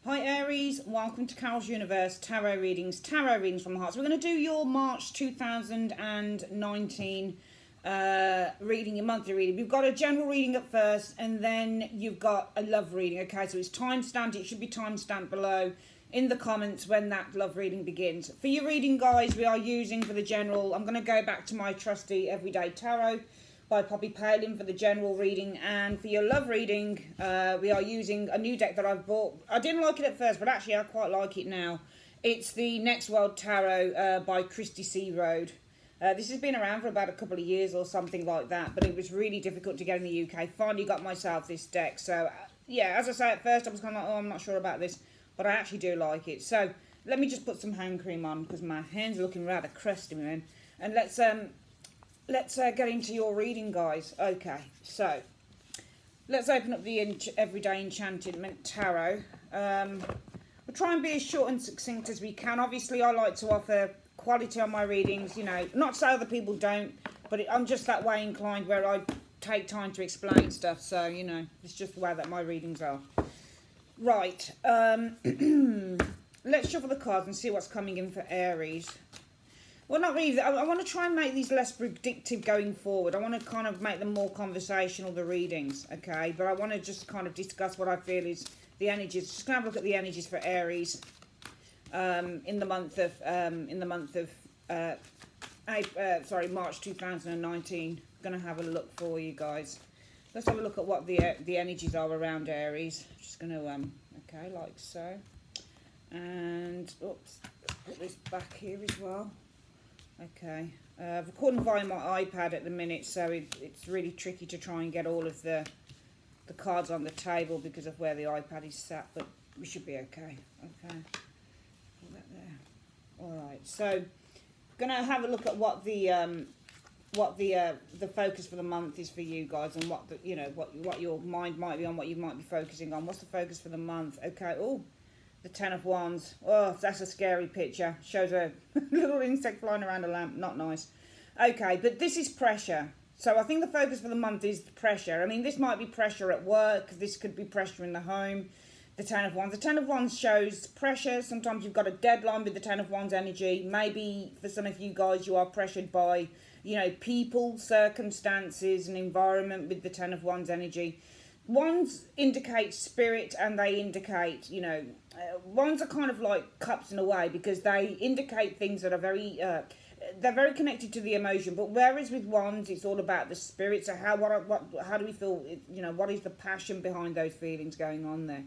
Hi Aries, welcome to Carol's Universe Tarot readings from the heart. So we're going to do your March 2019 reading, your monthly reading. We've got a general reading at first and then you've got a love reading. Okay, so it's time stamped. It should be time stamped below in the comments when that love reading begins. For your reading, guys, we are using for the general, I'm going to go back to my trusty Everyday Tarot by Poppy Palin for the general reading, and for your love reading we are using a new deck that I've bought. I didn't like it at first, but actually I quite like it now. It's the Next World Tarot by Christy C. Road. This has been around for about a couple of years or something like that, but it was really difficult to get in the UK. Finally got myself this deck, so yeah, as I say, at first I was kind of like, oh, I'm not sure about this, but I actually do like it. So let me just put some hand cream on because my hands are looking rather crusty, man. And let's get into your reading, guys. Okay, so let's open up the Everyday Enchantment Tarot. We'll try and be as short and succinct as we can. Obviously, I like to offer quality on my readings, you know, not so other people don't, but I'm just that way inclined where I take time to explain stuff, so, you know, it's just the way that my readings are. Right, let's shuffle the cards and see what's coming in for Aries. Well, not really. I want to try and make these less predictive going forward. I want to kind of make them more conversational, the readings, okay? But I want to just kind of discuss what I feel is the energies. Just going to have a look at the energies for Aries in the month of March 2019. Going to have a look for you guys. Let's have a look at what the energies are around Aries. Just going to okay, like so, and oops, put this back here as well. Okay, I'm recording via my iPad at the minute, so it's really tricky to try and get all of the cards on the table because of where the iPad is sat, but we should be okay. Okay, put that there. All right, so gonna have a look at what the focus for the month is for you guys, and what the, you know, what your mind might be on, what you might be focusing on. What's the focus for the month? Okay. Oh, the Ten of Wands. Oh, that's a scary picture. Shows a little insect flying around a lamp. Not nice. Okay, but this is pressure. So I think the focus for the month is pressure. I mean, this might be pressure at work. This could be pressure in the home. The Ten of Wands. The Ten of Wands shows pressure. Sometimes you've got a deadline with the Ten of Wands energy. Maybe for some of you guys, you are pressured by, you know, people, circumstances, and environment with the Ten of Wands energy. Wands indicate spirit, and they indicate, you know, wands are kind of like cups in a way, because they indicate things that are very, they're very connected to the emotion. But whereas with wands, it's all about the spirit. So how do we feel? You know, what is the passion behind those feelings going on there?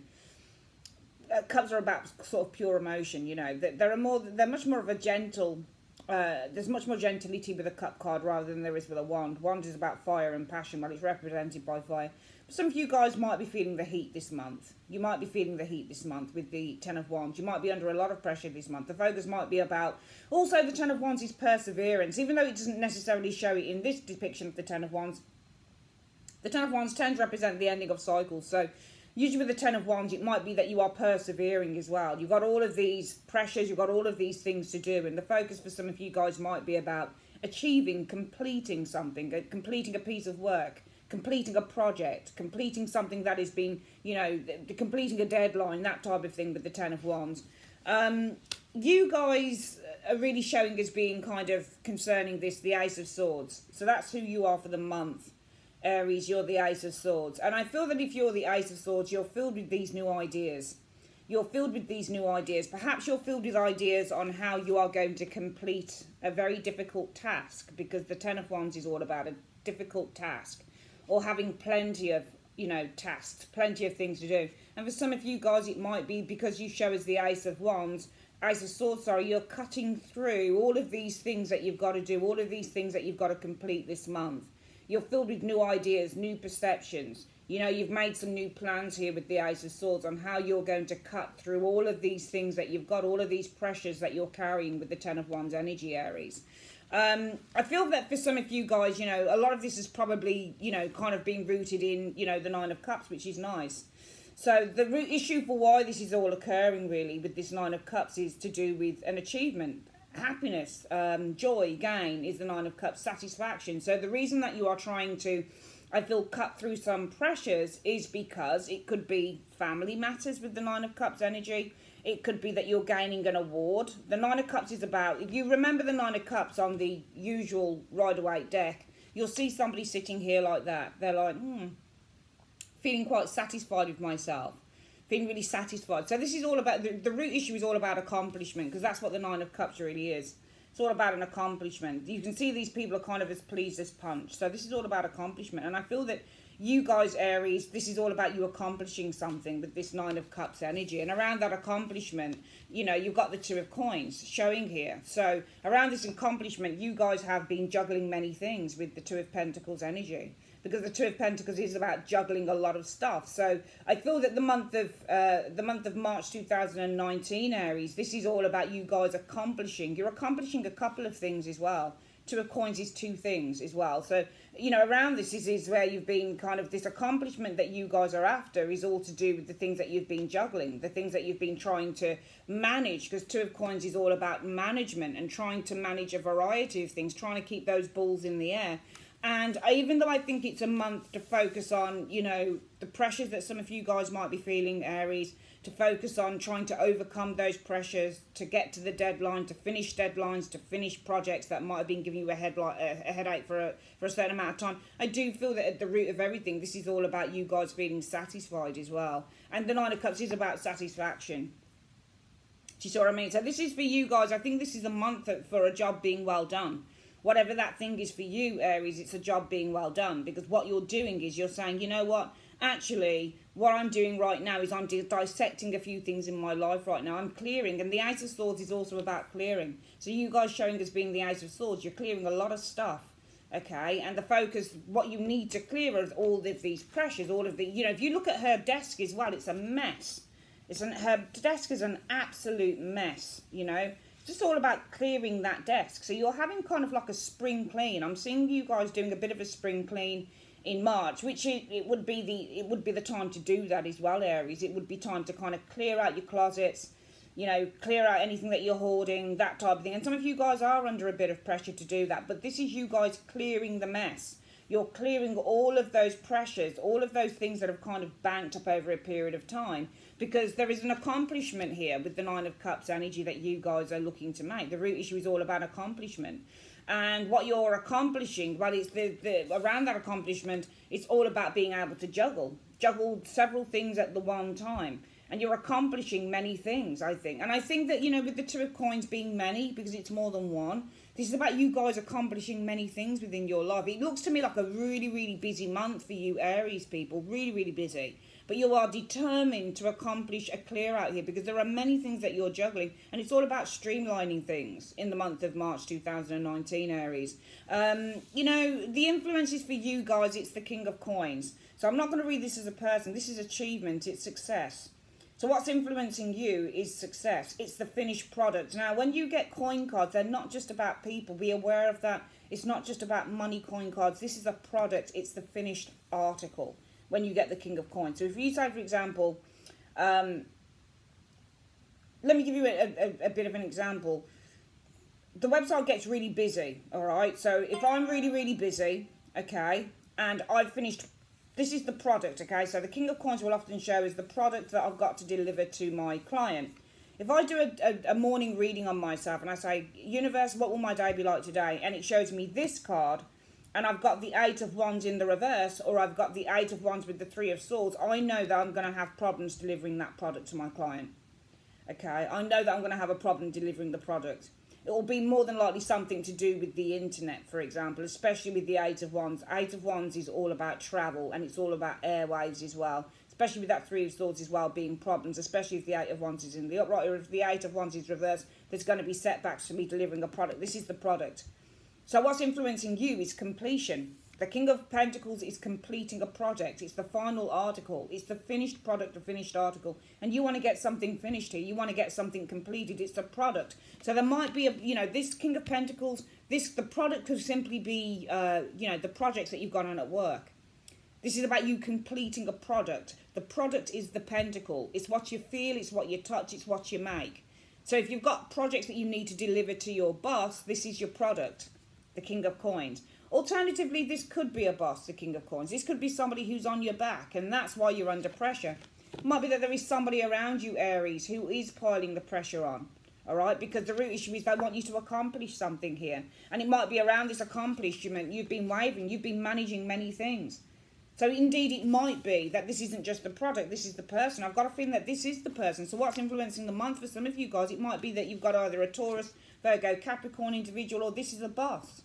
Cups are about sort of pure emotion. You know, they're much more of a gentle. There's much more gentility with a cup card rather than there is with a wand. Wand is about fire and passion. Well, it's represented by fire. But some of you guys might be feeling the heat this month. You might be feeling the heat this month with the Ten of Wands. You might be under a lot of pressure this month. The focus might be about... Also, the Ten of Wands is perseverance. Even though it doesn't necessarily show it in this depiction of the Ten of Wands, the Ten of Wands tends to represent the ending of cycles. So usually with the Ten of Wands, it might be that you are persevering as well. You've got all of these pressures, you've got all of these things to do, and the focus for some of you guys might be about achieving, completing something, completing a piece of work, completing a project, completing something that has been, you know, completing a deadline, that type of thing with the Ten of Wands. You guys are really showing as being kind of concerning this, the Ace of Swords. So that's who you are for the month. Aries, you're the Ace of Swords. And I feel that if you're the Ace of Swords, you're filled with these new ideas. You're filled with these new ideas. Perhaps you're filled with ideas on how you are going to complete a very difficult task, because the Ten of Wands is all about a difficult task, or having plenty of, you know, tasks, plenty of things to do. And for some of you guys, it might be because you show as the Ace of Wands, Ace of Swords, sorry, you're cutting through all of these things that you've got to do, all of these things that you've got to complete this month. You're filled with new ideas, new perceptions. You know, you've made some new plans here with the Ace of Swords on how you're going to cut through all of these things that you've got, all of these pressures that you're carrying with the Ten of Wands energy, Aries. I feel that for some of you guys, you know, a lot of this is probably, you know, kind of being rooted in, you know, the Nine of Cups, which is nice. So the root issue for why this is all occurring really with this Nine of Cups is to do with an achievement. Happiness, joy, gain is the Nine of Cups, satisfaction. So the reason that you are trying to I feel cut through some pressures is because it could be family matters with the Nine of Cups energy. It could be that you're gaining an award. The Nine of Cups is about, if you remember the Nine of Cups on the usual Rider-Waite deck, you'll see somebody sitting here like that. They're like, feeling quite satisfied with myself. Feeling really satisfied. So this is all about, the root issue is all about accomplishment, because that's what the Nine of Cups really is. It's all about an accomplishment. You can see these people are kind of as pleased as punch. So this is all about accomplishment. And I feel that you guys, Aries, this is all about you accomplishing something with this Nine of Cups energy. And around that accomplishment, you know, you've got the Two of Coins showing here. So around this accomplishment, you guys have been juggling many things with the Two of Pentacles energy. Because the Two of Pentacles is about juggling a lot of stuff. So I feel that the month of March 2019, Aries, this is all about you guys accomplishing. You're accomplishing a couple of things as well. Two of Coins is two things as well. So, you know, around this is where you've been kind of, this accomplishment that you guys are after is all to do with the things that you've been juggling, the things that you've been trying to manage, because Two of Coins is all about management and trying to manage a variety of things, trying to keep those balls in the air. And even though I think it's a month to focus on, you know, the pressures that some of you guys might be feeling, Aries, to focus on trying to overcome those pressures, to get to the deadline, to finish deadlines, to finish projects that might have been giving you a headache for a certain amount of time. I do feel that at the root of everything, this is all about you guys feeling satisfied as well. And the Nine of Cups is about satisfaction. Do you see what I mean? So this is for you guys. I think this is a month for a job being well done. Whatever that thing is for you, Aries, it's a job being well done. Because what you're doing is you're saying, you know what? Actually, what I'm doing right now is I'm dissecting a few things in my life right now. I'm clearing. And the Ace of Swords is also about clearing. So you guys showing as being the Ace of Swords, you're clearing a lot of stuff. Okay? And the focus, what you need to clear is all of these pressures, all of the, you know, if you look at her desk as well, it's a mess. Her desk is an absolute mess, you know. It's just all about clearing that desk. So you're having kind of like a spring clean. I'm seeing you guys doing a bit of a spring clean in March, which it would be the time to do that as well, Aries. It would be time to kind of clear out your closets, you know, clear out anything that you're hoarding, that type of thing. And some of you guys are under a bit of pressure to do that, but this is you guys clearing the mess. You're clearing all of those pressures, all of those things that have kind of banked up over a period of time, because there is an accomplishment here with the Nine of Cups energy that you guys are looking to make. The root issue is all about accomplishment. And what you're accomplishing, well, it's around that accomplishment, it's all about being able to juggle several things at the one time. And you're accomplishing many things, I think. And I think that, you know, with the Two of Coins being many, because it's more than one, this is about you guys accomplishing many things within your life. It looks to me like a really, really busy month for you Aries people. Really, really busy. But you are determined to accomplish a clear out here, because there are many things that you're juggling. And it's all about streamlining things in the month of March 2019, Aries. You know, the influences for you guys, it's the King of Coins. So I'm not going to read this as a person. This is achievement. It's success. So what's influencing you is success. It's the finished product. Now, when you get coin cards, they're not just about people. Be aware of that. It's not just about money coin cards. This is a product. It's the finished article when you get the King of Coins. So if you say, for example, let me give you a bit of an example. The website gets really busy, all right? So if I'm really, really busy, okay, and I've finished... This is the product, okay? So the King of Coins will often show as the product that I've got to deliver to my client. If I do a morning reading on myself and I say, Universe, what will my day be like today? And it shows me this card, and I've got the Eight of Wands in the reverse, or I've got the Eight of Wands with the Three of Swords, I know that I'm going to have problems delivering that product to my client. Okay? I know that I'm going to have a problem delivering the product. It will be more than likely something to do with the internet, for example, especially with the Eight of Wands. Eight of Wands is all about travel, and it's all about airwaves as well, especially with that Three of Swords as well being problems, especially if the Eight of Wands is in the upright, or if the Eight of Wands is reversed, there's going to be setbacks for me delivering a product. This is the product. So what's influencing you is completion. The King of Pentacles is completing a project. It's the final article. It's the finished product, the finished article. And you want to get something finished here. You want to get something completed. It's a product. So there might be, you know, this King of Pentacles, the product could simply be, you know, the projects that you've got on at work. This is about you completing a product. The product is the pentacle. It's what you feel, it's what you touch, it's what you make. So if you've got projects that you need to deliver to your boss, this is your product, the King of Coins. Alternatively, this could be a boss, the King of Coins. This could be somebody who's on your back, and that's why you're under pressure. It might be that there is somebody around you, Aries, who is piling the pressure on. All right, because the root issue is they want you to accomplish something here. And it might be around this accomplishment you've been wavering, you've been managing many things. So indeed, it might be that this isn't just the product, this is the person. I've got a feeling that this is the person. So what's influencing the month for some of you guys, it might be that you've got either a Taurus, Virgo, Capricorn individual, or this is a boss.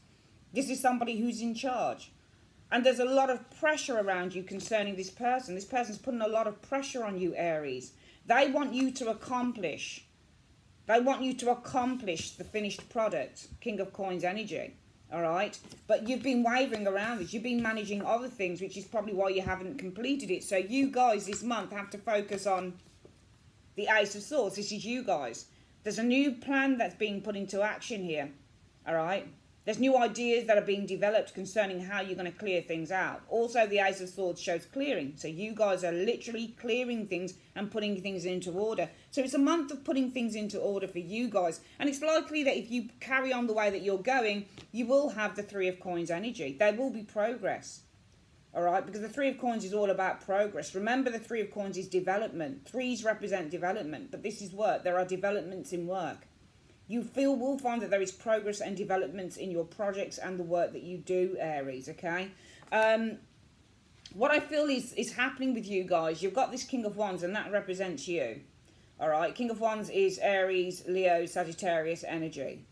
This is somebody who's in charge. And there's a lot of pressure around you concerning this person. This person's putting a lot of pressure on you, Aries. They want you to accomplish. They want you to accomplish the finished product, King of Coins energy. All right, but you've been wavering around this. You've been managing other things, which is probably why you haven't completed it. So you guys this month have to focus on the Ace of Swords. This is you guys. There's a new plan that's being put into action here. All right, there's new ideas that are being developed concerning how you're going to clear things out. Also, the Ace of Swords shows clearing. So you guys are literally clearing things and putting things into order. So it's a month of putting things into order for you guys. And it's likely that if you carry on the way that you're going, you will have the Three of Coins energy. There will be progress. All right, because the Three of Coins is all about progress. Remember, the Three of Coins is development. Threes represent development, but this is work. There are developments in work. You will find that there is progress and developments in your projects and the work that you do, Aries, okay? What I feel is happening with you guys, you've got this King of Wands, and that represents you. All right, King of Wands is Aries, Leo, Sagittarius energy.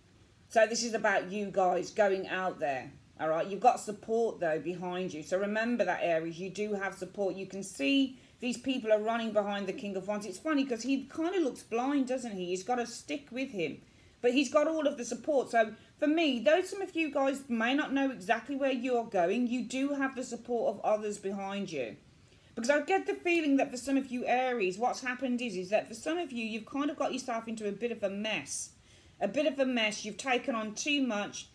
So this is about you guys going out there. All right, you've got support, though, behind you. So remember that, Aries, you do have support. You can see these people are running behind the King of Wands. It's funny because he kind of looks blind, doesn't he? He's got a stick with him. But he's got all of the support. So for me, though some of you guys may not know exactly where you're going, you do have the support of others behind you. Because I get the feeling that for some of you Aries, what's happened is that for some of you, you've kind of got yourself into a bit of a mess. A bit of a mess. You've taken on too much.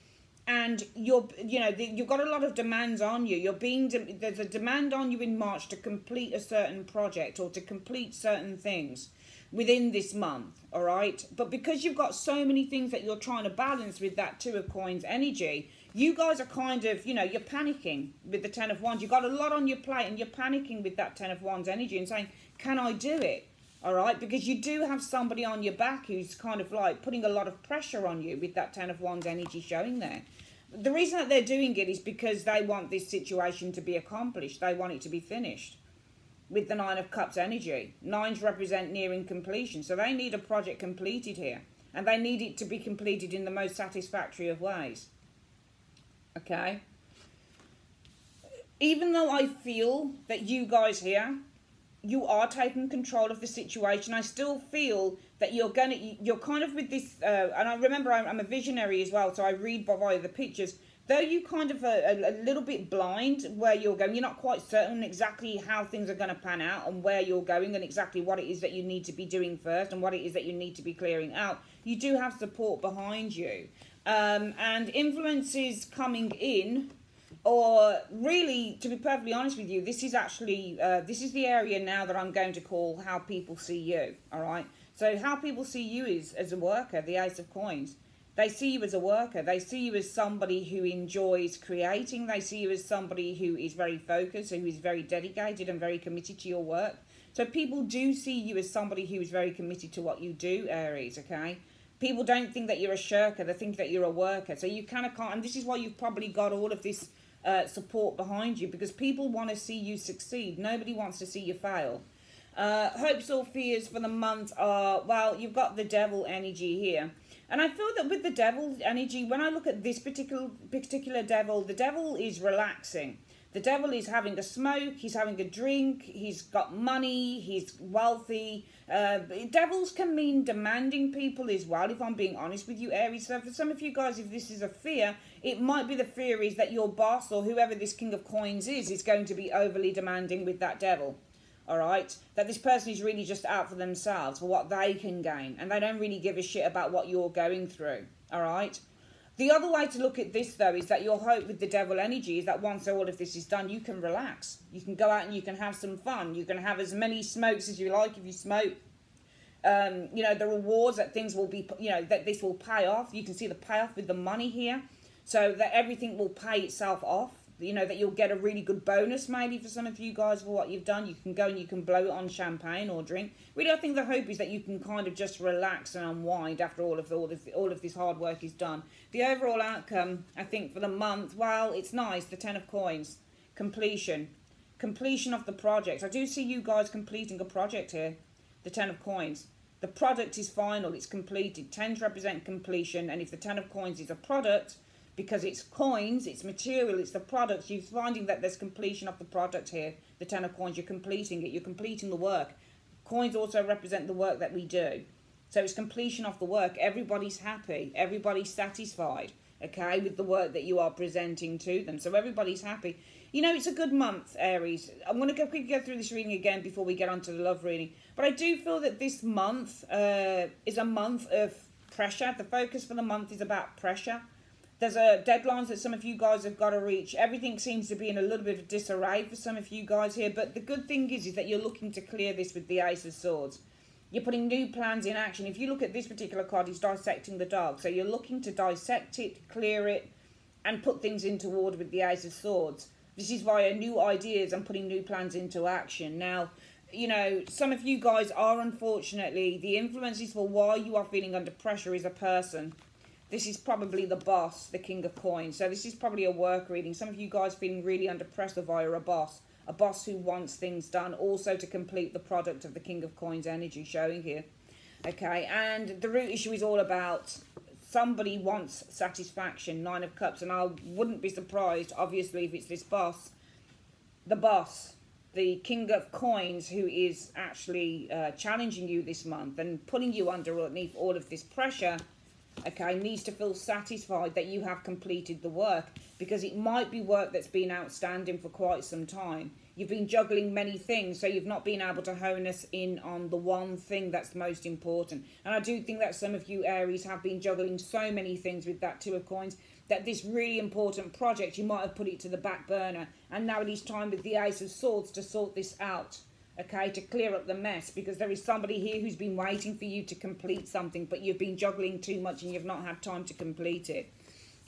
And you've got a lot of demands on you. There's a demand on you in March to complete a certain project or to complete certain things within this month, all right? But because you've got so many things that you're trying to balance with that Two of Coins energy, you guys are kind of, you're panicking with the Ten of Wands. You've got a lot on your plate and you're panicking with that Ten of Wands energy and saying, can I do it? All right, because you do have somebody on your back who's kind of like putting a lot of pressure on you with that Ten of Wands energy showing there. The reason that they're doing it is because they want this situation to be accomplished. They want it to be finished. With the Nine of Cups energy. Nines represent nearing completion. So they need a project completed here. And they need it to be completed in the most satisfactory of ways. Okay? Even though I feel that you guys here, you are taking control of the situation, I still feel that you're kind of with this, and I remember I'm a visionary as well, so I read by the pictures. Though you kind of a little bit blind where you're going, you're not quite certain exactly how things are going to pan out and where you're going and exactly what it is that you need to be doing first and what it is that you need to be clearing out. You do have support behind you. And influences coming in, or really, to be perfectly honest with you, this is actually, this is the area now that I'm going to call how people see you, all right? So how people see you is as a worker, the Ace of Coins. They see you as a worker. They see you as somebody who enjoys creating. They see you as somebody who is very focused, who is very dedicated and very committed to your work. So people do see you as somebody who is very committed to what you do, Aries, okay? People don't think that you're a shirker. They think that you're a worker. So you kind of can't, and this is why you've probably got all of this support behind you, because people want to see you succeed. Nobody wants to see you fail. Hopes or fears for the month are, well, you've got the Devil energy here. And I feel that with the Devil energy, when I look at this particular Devil, the Devil is relaxing. The Devil is having a smoke, he's having a drink, he's got money, he's wealthy. Devils can mean demanding people as well, if I'm being honest with you, Aries. So for some of you guys, if this is a fear, it might be the fear is that your boss or whoever this King of Coins is going to be overly demanding with that Devil. All right, that this person is really just out for themselves, for what they can gain, and they don't really give a shit about what you're going through. All right. The other way to look at this, though, is that your hope with the Devil energy is that once all of this is done, you can relax. You can go out and you can have some fun. You can have as many smokes as you like if you smoke. The rewards that things will be, that this will pay off. You can see the payoff with the money here. so that everything will pay itself off. You know, that you'll get a really good bonus maybe for some of you guys for what you've done. You can go and you can blow it on champagne or drink. Really, I think the hope is that you can kind of just relax and unwind after all of this hard work is done. The overall outcome, I think, for the month, well, it's nice. The 10 of Coins, completion of the project. I do see you guys completing a project here. The 10 of Coins. The product is final. It's completed. 10s represent completion, and if the 10 of Coins is a product, because it's coins, it's material, it's the product, you're finding that there's completion of the product here. The 10 of Coins, you're completing it, you're completing the work. Coins also represent the work that we do. So it's completion of the work. Everybody's happy, everybody's satisfied, okay, with the work that you are presenting to them. So everybody's happy. You know, it's a good month, Aries. I'm going to quickly go through this reading again before we get on to the love reading. But I do feel that this month is a month of pressure. The focus for the month is about pressure. There's deadlines that some of you guys have got to reach. Everything seems to be in a little bit of disarray for some of you guys here. But the good thing is that you're looking to clear this with the Ace of Swords. You're putting new plans in action. If you look at this particular card, it's dissecting the dark. So you're looking to dissect it, clear it, and put things into order with the Ace of Swords. This is via new ideas and putting new plans into action. Now, you know, some of you guys are, unfortunately, the influences for why you are feeling under pressure is a person. This is probably the boss, the King of Coins. So this is probably a work reading. Some of you guys feeling really under pressure via a boss who wants things done, also to complete the product of the King of Coins energy showing here. Okay, and the root issue is all about somebody wants satisfaction, 9 of Cups, and I wouldn't be surprised, obviously, if it's this boss, the King of Coins, who is actually challenging you this month and putting you underneath all of this pressure. Okay, needs to feel satisfied that you have completed the work, because it might be work that's been outstanding for quite some time. You've been juggling many things, so you've not been able to hone us in on the one thing that's most important. And I do think that some of you Aries have been juggling so many things with that 2 of Coins, that this really important project, you might have put it to the back burner. And now it is time with the Ace of Swords to sort this out. Okay, to clear up the mess, because there is somebody here who's been waiting for you to complete something, but you've been juggling too much and you've not had time to complete it.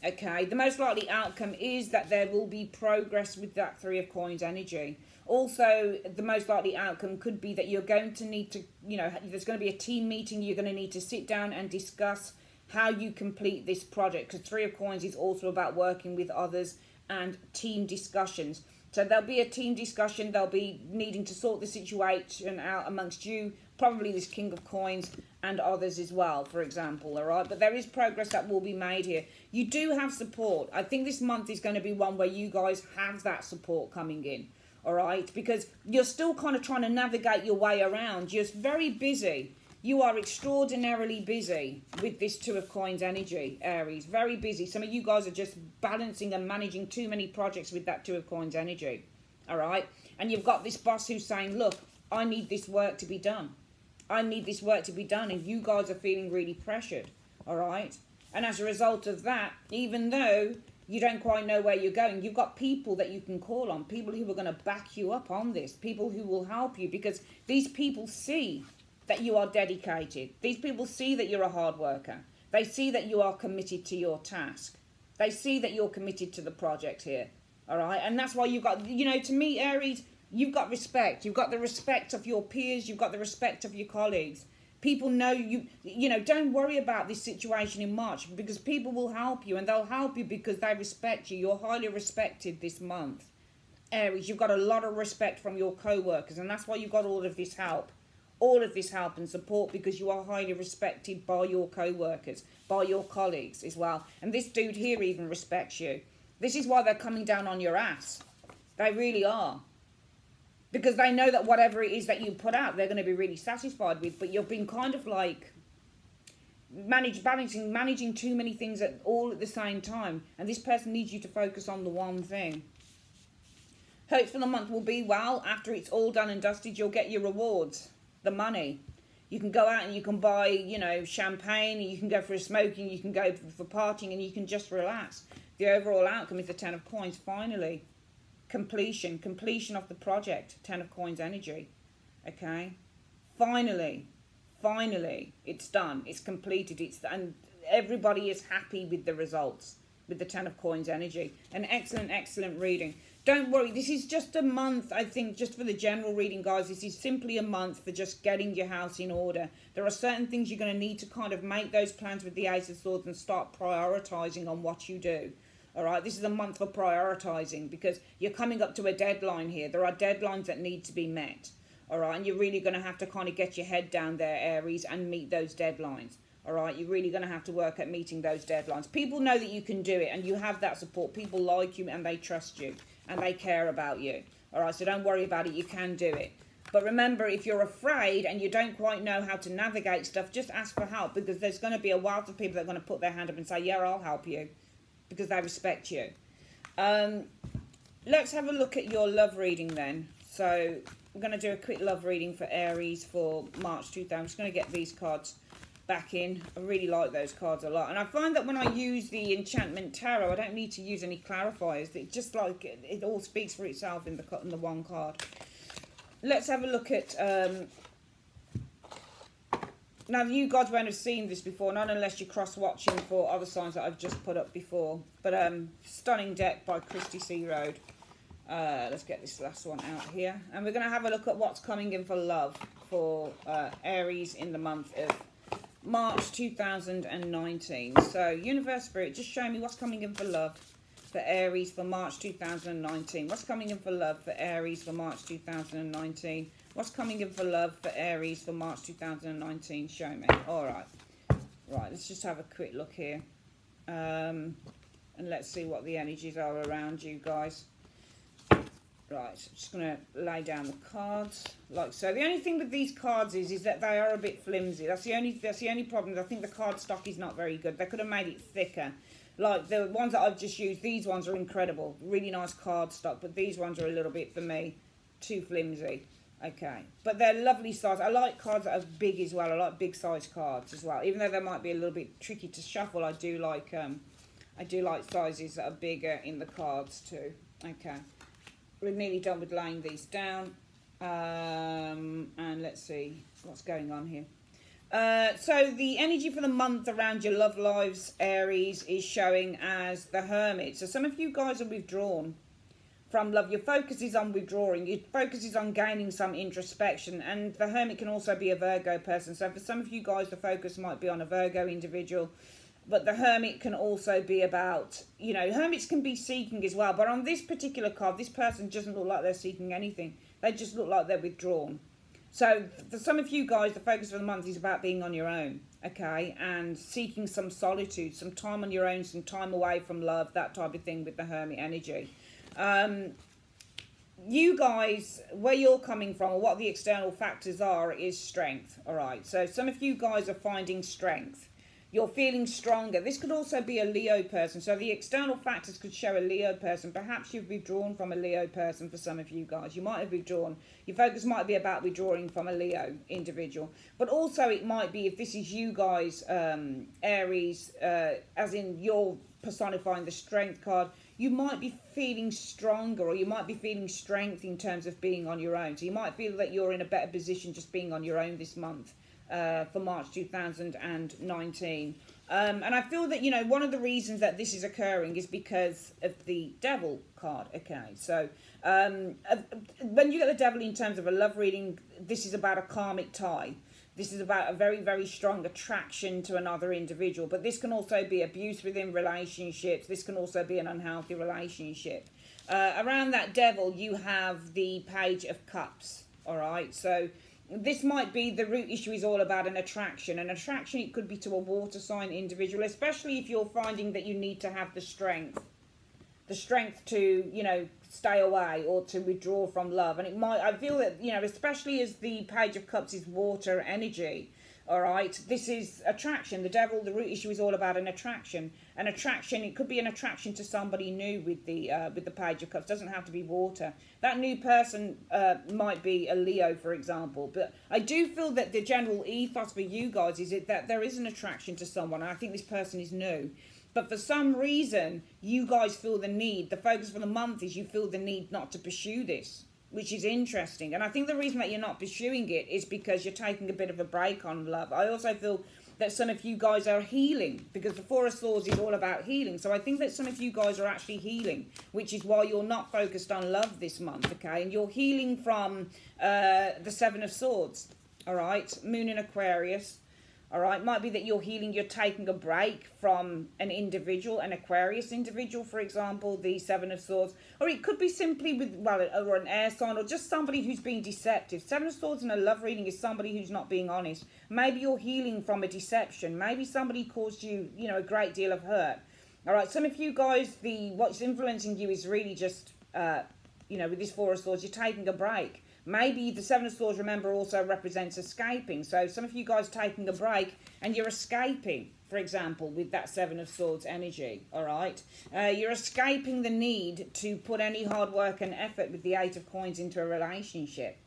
Okay, the most likely outcome is that there will be progress with that 3 of Coins energy. Also, the most likely outcome could be that you're going to need to, you know, there's going to be a team meeting. You're going to need to sit down and discuss how you complete this project, because 3 of Coins is also about working with others and team discussions. So there'll be a team discussion. They'll be needing to sort the situation out amongst you, probably this King of Coins and others as well, for example, all right? But there is progress that will be made here. You do have support. I think this month is going to be one where you guys have that support coming in, all right? Because you're still kind of trying to navigate your way around. You're very busy. You are extraordinarily busy with this 2 of Coins energy, Aries. Very busy. Some of you guys are just balancing and managing too many projects with that 2 of Coins energy. All right? And you've got this boss who's saying, look, I need this work to be done. I need this work to be done. And you guys are feeling really pressured. All right? And as a result of that, even though you don't quite know where you're going, you've got people that you can call on. People who are going to back you up on this. People who will help you, because these people see that you are dedicated. These people see that you're a hard worker. They see that you are committed to your task. They see that you're committed to the project here. All right? And that's why you've got, you know, to me, Aries, you've got respect. You've got the respect of your peers. You've got the respect of your colleagues. People know you, you know, don't worry about this situation in March, because people will help you, and they'll help you because they respect you. You're highly respected this month. Aries, you've got a lot of respect from your co-workers, and that's why you've got all of this help. All of this help and support, because you are highly respected by your co-workers, by your colleagues as well. And this dude here even respects you. This is why they're coming down on your ass. They really are. Because they know that whatever it is that you put out, they're going to be really satisfied with. But you've been kind of like managing too many things all at the same time. And this person needs you to focus on the one thing. Hopes for the month will be, well, after it's all done and dusted, you'll get your rewards. The money. You can go out and you can buy, you know, champagne, and you can go for a smoking, you can go for partying, and you can just relax. The overall outcome is the 10 of Coins. Finally, completion of the project. 10 of Coins energy. Okay, finally, it's done. It's completed. And everybody is happy with the results. with the Ten of Coins energy. An excellent, excellent reading. Don't worry, this is just a month, I think, just for the general reading, guys. This is simply a month for just getting your house in order. There are certain things you're going to need to kind of make those plans with the Ace of Swords and start prioritising on what you do. All right, this is a month for prioritising because you're coming up to a deadline here. There are deadlines that need to be met. All right, and you're really going to have to kind of get your head down there, Aries, and meet those deadlines. All right, you're really going to have to work at meeting those deadlines. People know that you can do it and you have that support. People like you and they trust you and they care about you. All right, so don't worry about it. You can do it. But remember, if you're afraid and you don't quite know how to navigate stuff, just ask for help because there's going to be a wealth of people that are going to put their hand up and say, yeah, I'll help you because they respect you. Let's have a look at your love reading then. So I'm going to do a quick love reading for Aries for March 2000. I'm just going to get these cards back in. I really like those cards a lot. And I find that when I use the Enchantment Tarot, I don't need to use any clarifiers. It just like, it all speaks for itself in the one card. Let's have a look at... now, you guys won't have seen this before, not unless you're cross-watching for other signs that I've just put up before. But stunning deck by Christy C. Road. Let's get this last one out here. And we're going to have a look at what's coming in for love for Aries in the month of March 2019. So, Universe Spirit, just show me what's coming in for love for Aries for March 2019. What's coming in for love for Aries for March 2019? What's coming in for love for Aries for March 2019? Show me. All right. Right, let's just have a quick look here. And let's see what the energies are around you guys. Right, I'm just going to lay down the cards like so. The only thing with these cards is that they are a bit flimsy. That's the only problem. I think the card stock is not very good. They could have made it thicker. Like the ones that I've just used, these ones are incredible. Really nice card stock, but these ones are a little bit, for me, too flimsy. Okay, but they're lovely size. I like cards that are big as well. I like big size cards as well. Even though they might be a little bit tricky to shuffle, I do like sizes that are bigger in the cards too. Okay. We're nearly done with laying these down. And let's see what's going on here. So the energy for the month around your love lives, Aries, is showing as the Hermit. So some of you guys are withdrawn from love. Your focus is on withdrawing. Your focus is on gaining some introspection. And the Hermit can also be a Virgo person. So for some of you guys, the focus might be on a Virgo individual. But the Hermit can also be about, you know, Hermits can be seeking as well. But on this particular card, this person doesn't look like they're seeking anything. They just look like they're withdrawn. So for some of you guys, the focus of the month is about being on your own, okay? And seeking some solitude, some time on your own, some time away from love, that type of thing with the Hermit energy. You guys, where you're coming from, or what the external factors are, is strength, all right? So some of you guys are finding strength. You're feeling stronger. This could also be a Leo person. So the external factors could show a Leo person. Perhaps you've withdrawn from a Leo person for some of you guys. You might have withdrawn. Your focus might be about withdrawing from a Leo individual. But also it might be, if this is you guys, Aries, as in you're personifying the strength card, you might be feeling stronger, or you might be feeling strength in terms of being on your own. So you might feel that you're in a better position just being on your own this month. For March 2019. And I feel that, you know, one of the reasons that this is occurring is because of the Devil card. Okay, so when you get the Devil in terms of a love reading, this is about a karmic tie. This is about a very, very strong attraction to another individual. But this can also be abuse within relationships. This can also be an unhealthy relationship. Around that Devil, you have the Page of Cups. All right, so this might be the root issue is all about an attraction. An attraction, it could be to a water sign individual, especially if you're finding that you need to have the strength to, you know, stay away or to withdraw from love. And it might, I feel that, you know, especially as the Page of Cups is water energy, all right, this is attraction. The Devil, the root issue is all about an attraction. An attraction, it could be an attraction to somebody new with the Page of Cups. Doesn't have to be water. That new person might be a Leo, for example. But I do feel that the general ethos for you guys is that there is an attraction to someone. And I think this person is new. But for some reason, you guys feel the need. The focus for the month is you feel the need not to pursue this. which is interesting. And I think the reason that you're not pursuing it is because you're taking a bit of a break on love. I also feel that some of you guys are healing, because the Four of Swords is all about healing. So I think that some of you guys are actually healing, which is why you're not focused on love this month, okay? And you're healing from the Seven of Swords, all right? Moon in Aquarius, all right? Might be that you're healing, you're taking a break from an individual, an Aquarius individual, for example, the Seven of Swords. Or it could be simply with, well, or an air sign, or just somebody who's being deceptive. Seven of Swords in a love reading is somebody who's not being honest. Maybe you're healing from a deception. Maybe somebody caused you, you know, a great deal of hurt. All right, some of you guys, what's influencing you is really just, you know, with this Four of Swords, you're taking a break. Maybe the Seven of Swords, remember, also represents escaping. So some of you guys taking a break and you're escaping, for example, with that Seven of Swords energy, all right? You're escaping the need to put any hard work and effort with the Eight of Coins into a relationship.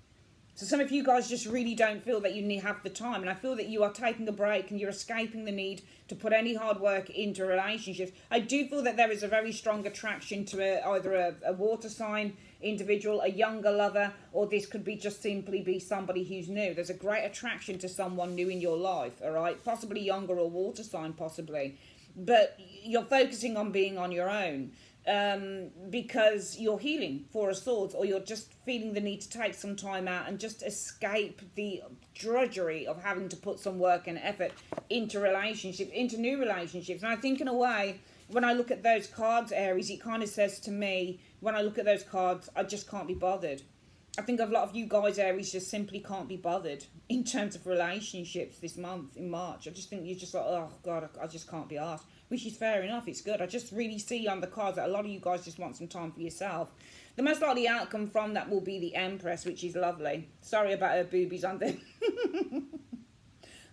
So some of you guys just really don't feel that you have the time. And I feel that you are taking a break and you're escaping the need to put any hard work into relationships. I do feel that there is a very strong attraction to either a water sign individual, a younger lover, or this could be just simply be somebody who's new. There's a great attraction to someone new in your life, all right? Possibly younger or water sign, possibly. But you're focusing on being on your own. Because you're healing, Four of Swords, or you're just feeling the need to take some time out and just escape the drudgery of having to put some work and effort into relationships, into new relationships. And I think in a way, when I look at those cards, Aries, it kind of says to me, when I look at those cards, I just can't be bothered. I think a lot of you guys, Aries, just simply can't be bothered in terms of relationships this month, in March. I just think you're just like, oh, God, I just can't be asked. Which is fair enough, it's good. I just really see on the cards that a lot of you guys just want some time for yourself. The most likely outcome from that will be the Empress, which is lovely. Sorry about her boobies on there.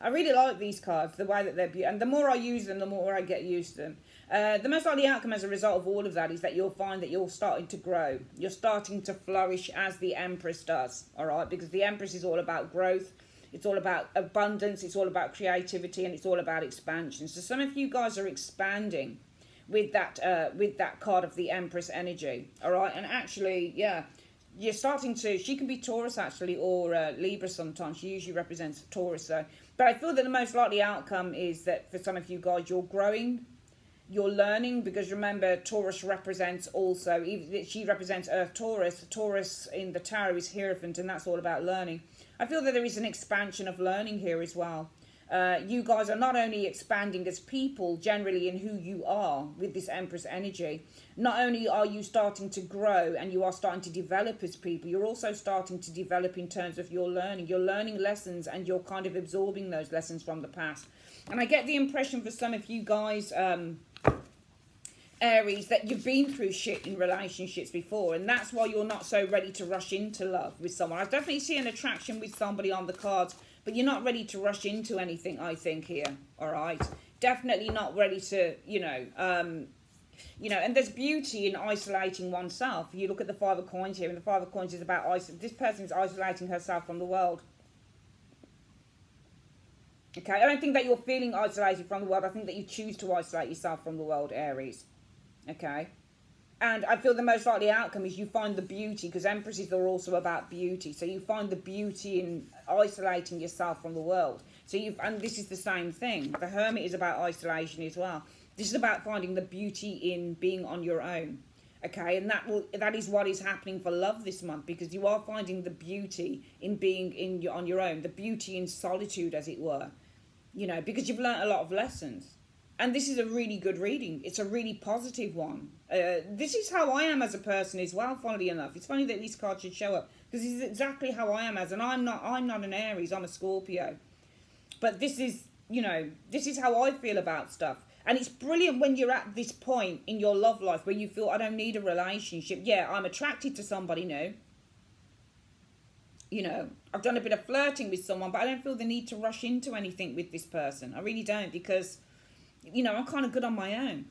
I really like these cards, the way that they're beautiful. And the more I use them, the more I get used to them. The most likely outcome as a result of all of that is that you'll find that you're starting to grow. You're starting to flourish as the Empress does, all right? Because the Empress is all about growth. It's all about abundance, it's all about creativity, and it's all about expansion. So some of you guys are expanding with that card of the Empress energy, all right? And actually, yeah, you're starting to, she can be Taurus actually, or Libra sometimes. She usually represents Taurus, though. But I feel that the most likely outcome is that for some of you guys, you're growing, you're learning, because remember, Taurus represents also, she represents Earth Taurus. Taurus in the tarot is Hierophant, and that's all about learning. I feel that there is an expansion of learning here as well. You guys are not only expanding as people generally in who you are with this Empress energy, not only are you starting to grow and you are starting to develop as people, you're also starting to develop in terms of your learning. You're learning lessons and you're kind of absorbing those lessons from the past. And I get the impression for some of you guys, Aries, that you've been through shit in relationships before, and that's why you're not so ready to rush into love with someone. I definitely see an attraction with somebody on the cards, but you're not ready to rush into anything, I think, here, all right? Definitely not ready to, you know, and there's beauty in isolating oneself. You look at the Five of Coins here, and the Five of Coins is about, this person's isolating herself from the world. Okay, I don't think that you're feeling isolated from the world. I think that you choose to isolate yourself from the world, Aries. Okay, and I feel the most likely outcome is you find the beauty, because Empresses are also about beauty. So you find the beauty in isolating yourself from the world. So and this is the same thing. The Hermit is about isolation as well. This is about finding the beauty in being on your own. Okay, and that is what is happening for love this month, because you are finding the beauty in being on your own, the beauty in solitude, as it were. You know, because you've learnt a lot of lessons. And this is a really good reading. It's a really positive one. This is how I am as a person as well, funnily enough. It's funny that these cards should show up, because this is exactly how I am as, and I'm not an Aries, I'm a Scorpio. But this is, you know, this is how I feel about stuff. And it's brilliant when you're at this point in your love life where you feel, I don't need a relationship. Yeah, I'm attracted to somebody new. You know, I've done a bit of flirting with someone, but I don't feel the need to rush into anything with this person. I really don't, because, you know, I'm kind of good on my own.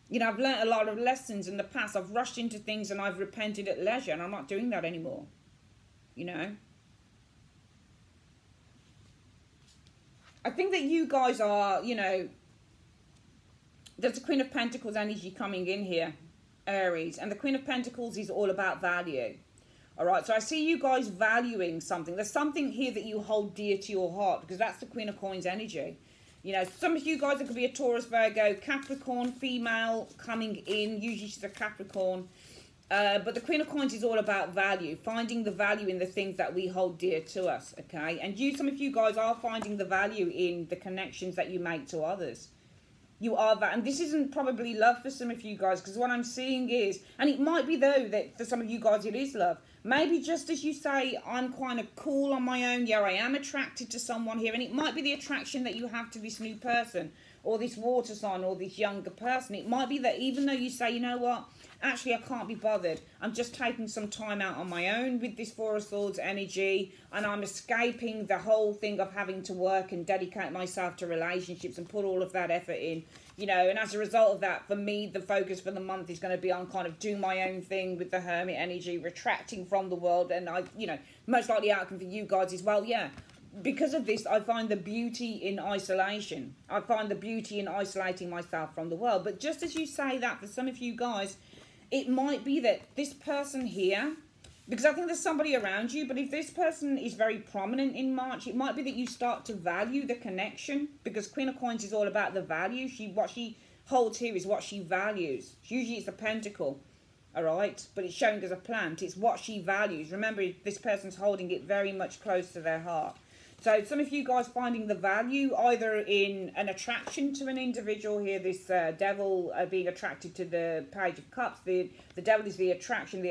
You know, I've learnt a lot of lessons in the past. I've rushed into things and I've repented at leisure, and I'm not doing that anymore. You know? I think that you guys are, you know, there's a Queen of Pentacles energy coming in here, Aries. And the Queen of Pentacles is all about value. All right, so I see you guys valuing something. There's something here that you hold dear to your heart, because that's the Queen of Coins energy. You know, some of you guys, it could be a Taurus, Virgo, Capricorn, female coming in. Usually she's a Capricorn. But the Queen of Coins is all about value, finding the value in the things that we hold dear to us, okay? And some of you guys are finding the value in the connections that you make to others. You are that, and this isn't probably love for some of you guys, because what I'm seeing is, and it might be though that for some of you guys it is love. Maybe just as you say, I'm kind of cool on my own, yeah, I am attracted to someone here, and it might be the attraction that you have to this new person, or this water sign, or this younger person. It might be that even though you say, you know what, actually I can't be bothered, I'm just taking some time out on my own with this Four of Swords energy, and I'm escaping the whole thing of having to work and dedicate myself to relationships and put all of that effort in, you know, and as a result of that, for me, the focus for the month is going to be on kind of doing my own thing with the Hermit energy, retracting from the world, and I, you know, most likely outcome for you guys as well, yeah. Because of this, I find the beauty in isolation. I find the beauty in isolating myself from the world. But just as you say that, for some of you guys, it might be that this person here, because I think there's somebody around you, but if this person is very prominent in March, it might be that you start to value the connection, because Queen of Coins is all about the value. What she holds here is what she values. Usually it's a pentacle, all right? But it's showing as a plant. It's what she values. Remember, this person's holding it very much close to their heart. So some of you guys finding the value either in an attraction to an individual here, this devil being attracted to the Page of Cups. The devil is the attraction,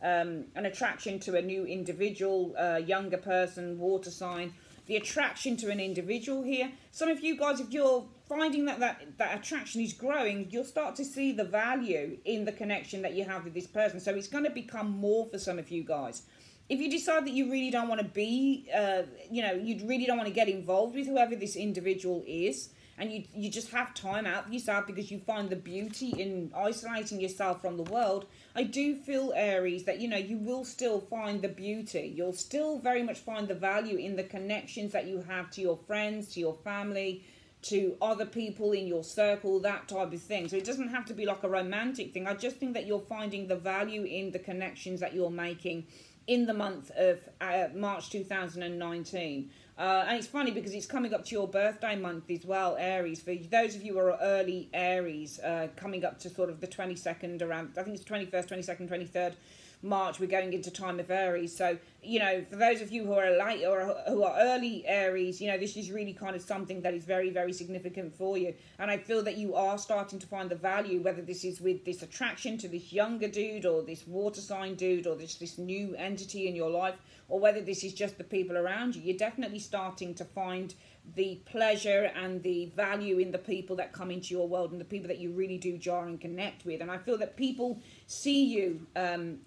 an attraction to a new individual, younger person, water sign. The attraction to an individual here. Some of you guys, if you're finding that attraction is growing, you'll start to see the value in the connection that you have with this person. So it's going to become more for some of you guys. If you decide that you really don't want to be, you know, you really don't want to get involved with whoever this individual is, and you just have time out for yourself because you find the beauty in isolating yourself from the world, I do feel, Aries, that, you know, you will still find the beauty. You'll still very much find the value in the connections that you have to your friends, to your family, to other people in your circle, that type of thing. So it doesn't have to be like a romantic thing. I just think that you're finding the value in the connections that you're making in the month of March 2019. And it's funny because it's coming up to your birthday month as well, Aries. For those of you who are early Aries, coming up to sort of the 22nd, around, I think it's 21st, 22nd, 23rd March, we're going into time of Aries. So, you know, for those of you who are late or who are early Aries, you know, this is really kind of something that is very, very significant for you. And I feel that you are starting to find the value, whether this is with this attraction to this younger dude or this water sign dude or this new entity in your life, or whether this is just the people around you. You're definitely starting to find the pleasure and the value in the people that come into your world and the people that you really do jar and connect with. And I feel that people see you,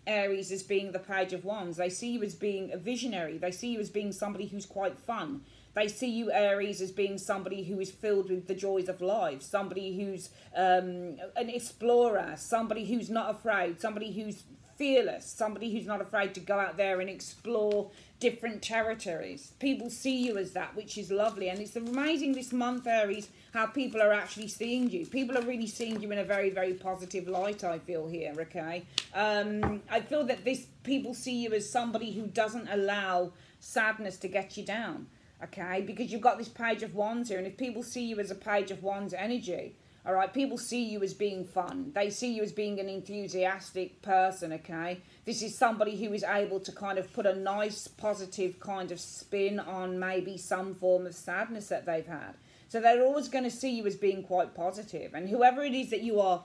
Aries, as being the Page of Wands. They see you as being a visionary. They see you as being somebody who's quite fun. They see you, Aries, as being somebody who is filled with the joys of life, somebody who's an explorer, somebody who's not afraid, somebody who's fearless, somebody who's not afraid to go out there and explore different territories. People see you as that, which is lovely. And it's amazing this month, Aries, how people are actually seeing you. People are really seeing you in a very, very positive light, I feel here, okay? I feel that people see you as somebody who doesn't allow sadness to get you down, okay? Because you've got this Page of Wands here, and if people see you as a Page of Wands energy, all right, people see you as being fun. They see you as being an enthusiastic person, okay? This is somebody who is able to kind of put a nice, positive kind of spin on maybe some form of sadness that they've had. So they're always going to see you as being quite positive. And whoever it is that you are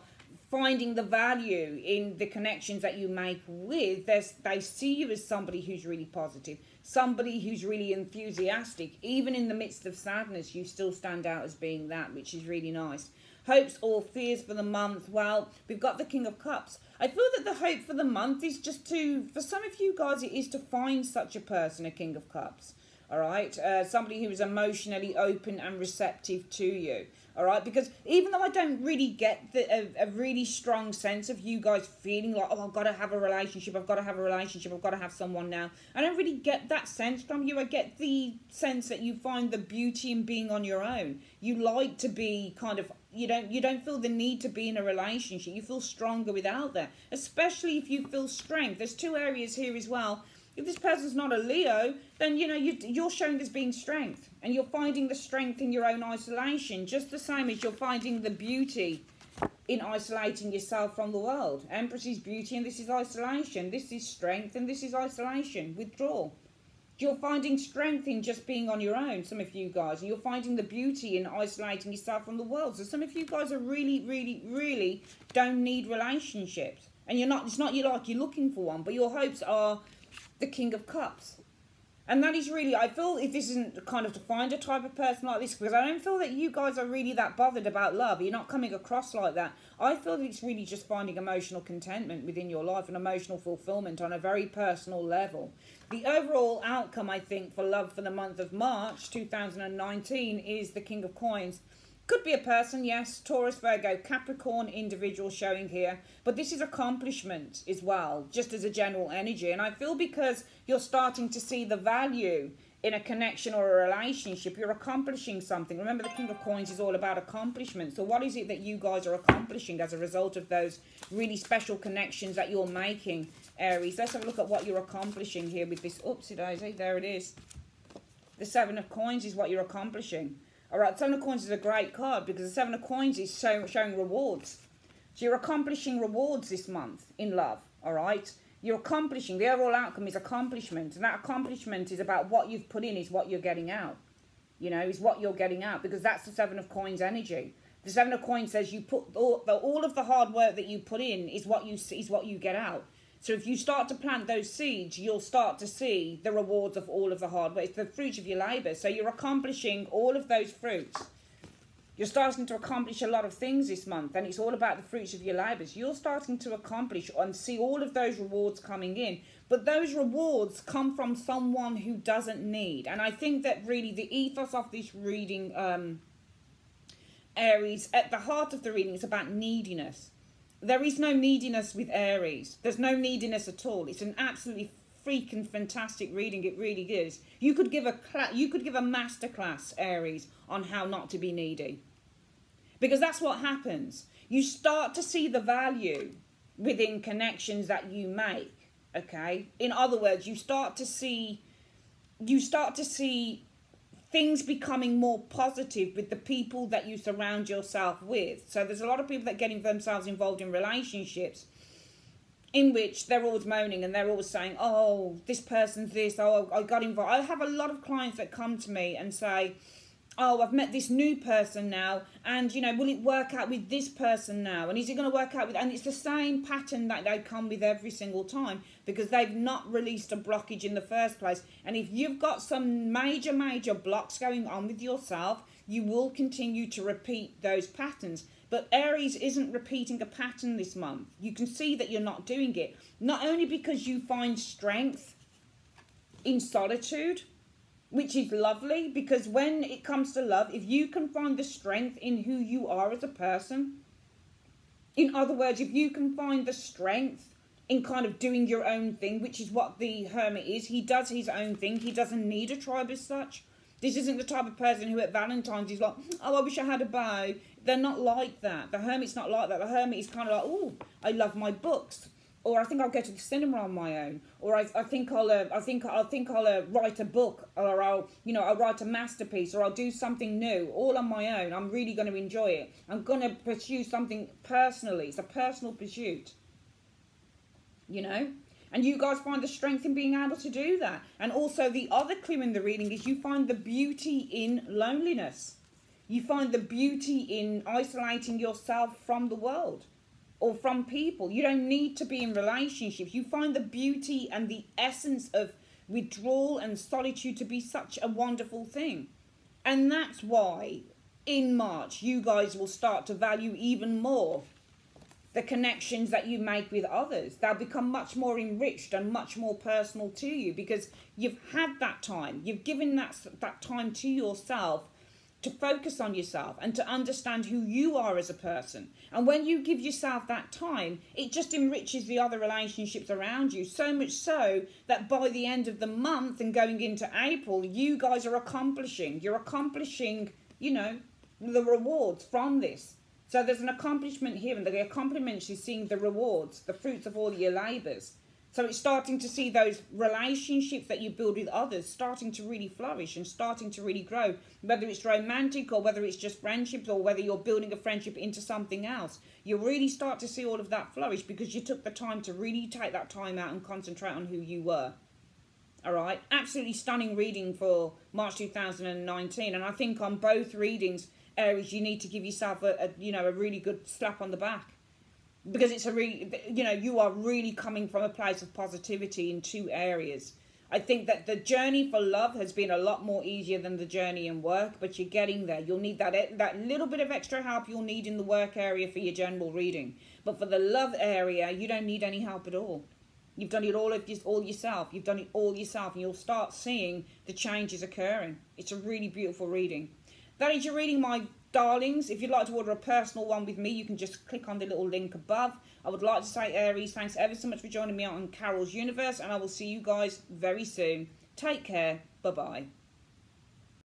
finding the value in the connections that you make with, they see you as somebody who's really positive, somebody who's really enthusiastic. Even in the midst of sadness, you still stand out as being that, which is really nice. Hopes or fears for the month? Well, we've got the King of Cups. I feel that the hope for the month is just for some of you guys, it is to find such a person, a King of Cups. all right? Somebody who is emotionally open and receptive to you, all right? Because even though I don't really get a really strong sense of you guys feeling like, oh, I've got to have a relationship, I've got to have a relationship, I've got to have someone now. I don't really get that sense from you. I get the sense that you find the beauty in being on your own. You like to be kind of, you don't feel the need to be in a relationship. You feel stronger without that, especially if you feel strength. There's two areas here as well. If this person's not a Leo, then, you know, you're showing as being strength. And you're finding the strength in your own isolation, just the same as you're finding the beauty in isolating yourself from the world. Empress is beauty and this is isolation. This is strength and this is isolation, withdrawal. You're finding strength in just being on your own, some of you guys. And you're finding the beauty in isolating yourself from the world. So some of you guys are really, really, really don't need relationships. And it's not you like you're looking for one, but your hopes are the King of Cups. And that is really, I feel if this isn't kind of to find a type of person like this, because I don't feel that you guys are really that bothered about love. You're not coming across like that. I feel that it's really just finding emotional contentment within your life and emotional fulfillment on a very personal level. The overall outcome, I think, for love for the month of March 2019 is the King of Coins. Could be a person, yes, Taurus, Virgo, Capricorn individual showing here. But this is accomplishment as well, just as a general energy. And I feel because you're starting to see the value in a connection or a relationship, you're accomplishing something. Remember, the King of Coins is all about accomplishment. So what is it that you guys are accomplishing as a result of those really special connections that you're making, Aries? Let's have a look at what you're accomplishing here with this. Oopsie daisy, there it is. The Seven of Coins is what you're accomplishing. All right, Seven of Coins is a great card because the Seven of Coins is showing rewards. So you're accomplishing rewards this month in love, all right? You're accomplishing, the overall outcome is accomplishment. And that accomplishment is about what you've put in is what you're getting out. You know, is what you're getting out because that's the Seven of Coins energy. The Seven of Coins says you put all of the hard work that you put in is what you get out. So if you start to plant those seeds, you'll start to see the rewards of all of the hard work. It's the fruits of your labour. So you're accomplishing all of those fruits. You're starting to accomplish a lot of things this month. And it's all about the fruits of your labours. You're starting to accomplish and see all of those rewards coming in. But those rewards come from someone who doesn't need. And I think that really the ethos of this reading, Aries, at the heart of the reading is about neediness. There is no neediness with Aries. There's no neediness at all. It's an absolutely freaking fantastic reading. It really is. You could give a masterclass, Aries, on how not to be needy. Because that's what happens. You start to see the value within connections that you make. Okay? In other words, you start to see things becoming more positive with the people that you surround yourself with. So there's a lot of people that getting themselves involved in relationships in which they're always moaning and they're always saying, oh, this person's this, oh, I got involved. I have a lot of clients that come to me and say, oh, I've met this new person now, and, you know, will it work out with this person now? And is it going to work out with... And it's the same pattern that they come with every single time because they've not released a blockage in the first place. And if you've got some major blocks going on with yourself, you will continue to repeat those patterns. But Aries isn't repeating a pattern this month. You can see that you're not doing it. Not only because you find strength in solitude, which is lovely, because when it comes to love, if you can find the strength in who you are as a person, in other words, if you can find the strength in kind of doing your own thing, which is what the Hermit is, he does his own thing, he doesn't need a tribe as such. This isn't the type of person who at Valentine's is like, oh, I wish I had a bow. They're not like that. The Hermit's not like that. The Hermit is kind of like, oh, I love my books. Or I think I'll go to the cinema on my own. Or I think I'll write a book, or I'll write a masterpiece, or I'll do something new, all on my own. I'm really going to enjoy it. I'm going to pursue something personally. It's a personal pursuit, you know. And you guys find the strength in being able to do that. And also the other clue in the reading is you find the beauty in loneliness. You find the beauty in isolating yourself from the world. Or from people. You don't need to be in relationships. You find the beauty and the essence of withdrawal and solitude to be such a wonderful thing. And that's why in March you guys will start to value even more the connections that you make with others. They'll become much more enriched and much more personal to you because you've had that time. You've given that time to yourself to focus on yourself and to understand who you are as a person. And when you give yourself that time, it just enriches the other relationships around you. So much so that by the end of the month and going into April, you guys are accomplishing. You're accomplishing, you know, the rewards from this. So there's an accomplishment here, and the accomplishment is seeing the rewards, the fruits of all your labours. So it's starting to see those relationships that you build with others starting to really flourish and starting to really grow, whether it's romantic or whether it's just friendships or whether you're building a friendship into something else. You really start to see all of that flourish because you took the time to really take that time out and concentrate on who you were. All right, absolutely stunning reading for March 2019. And I think on both readings, Aries, you need to give yourself a really good slap on the back. Because it's a really, you know, you are really coming from a place of positivity in 2 areas. I think that the journey for love has been a lot more easier than the journey in work, but you're getting there. You'll need that little bit of extra help you'll need in the work area for your general reading. But for the love area, you don't need any help at all. You've done it all yourself. You've done it all yourself, and you'll start seeing the changes occurring. It's a really beautiful reading. That is your reading, my darlings. If you'd like to order a personal one with me, you can just click on the little link above. I would like to say, Aries, thanks ever so much for joining me on Carol's Universe, and I will see you guys very soon. Take care. Bye-bye.